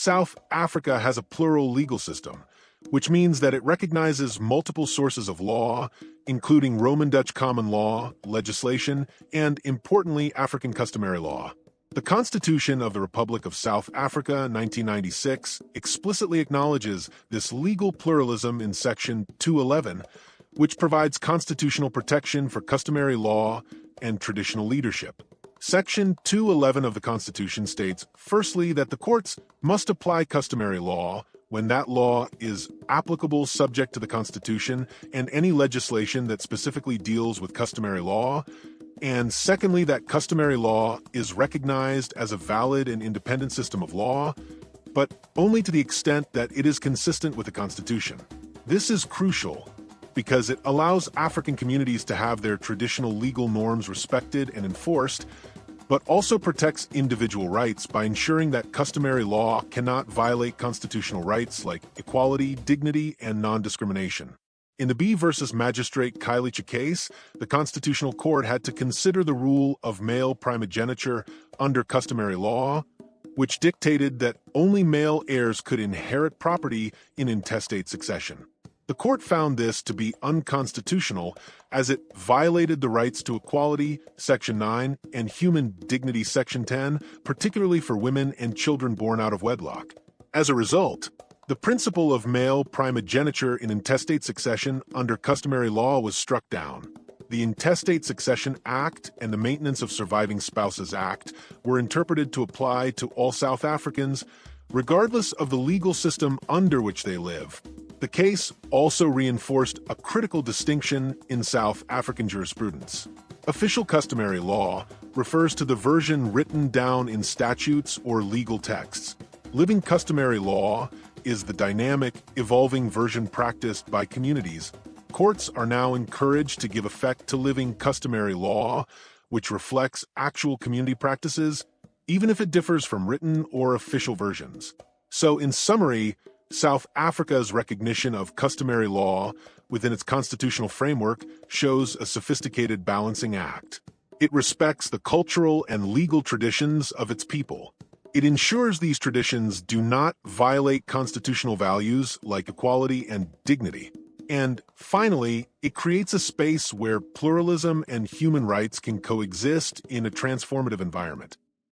South Africa has a plural legal system, which means that it recognizes multiple sources of law, including Roman Dutch common law, legislation, and, importantly, African customary law. The Constitution of the Republic of South Africa, 1996, explicitly acknowledges this legal pluralism in Section 211, which provides constitutional protection for customary law and traditional leadership. Section 211 of the Constitution states, firstly, that the courts must apply customary law when that law is applicable subject to the Constitution and any legislation that specifically deals with customary law, and secondly, that customary law is recognized as a valid and independent system of law, but only to the extent that it is consistent with the Constitution. This is crucial because it allows African communities to have their traditional legal norms respected and enforced, but also protects individual rights by ensuring that customary law cannot violate constitutional rights like equality, dignity, and non-discrimination. In the B versus Magistrate Kailicha case, the Constitutional Court had to consider the rule of male primogeniture under customary law, which dictated that only male heirs could inherit property in intestate succession. The court found this to be unconstitutional as it violated the rights to equality, Section 9, and human dignity, Section 10, particularly for women and children born out of wedlock. As a result, the principle of male primogeniture in intestate succession under customary law was struck down. The Intestate Succession Act and the Maintenance of Surviving Spouses Act were interpreted to apply to all South Africans, regardless of the legal system under which they live. The case also reinforced a critical distinction in South African jurisprudence. Official customary law refers to the version written down in statutes or legal texts. Living customary law is the dynamic, evolving version practiced by communities. Courts are now encouraged to give effect to living customary law, which reflects actual community practices, even if it differs from written or official versions. So, in summary, South Africa's recognition of customary law within its constitutional framework shows a sophisticated balancing act. It respects the cultural and legal traditions of its people. It ensures these traditions do not violate constitutional values like equality and dignity. And finally, it creates a space where pluralism and human rights can coexist in a transformative environment.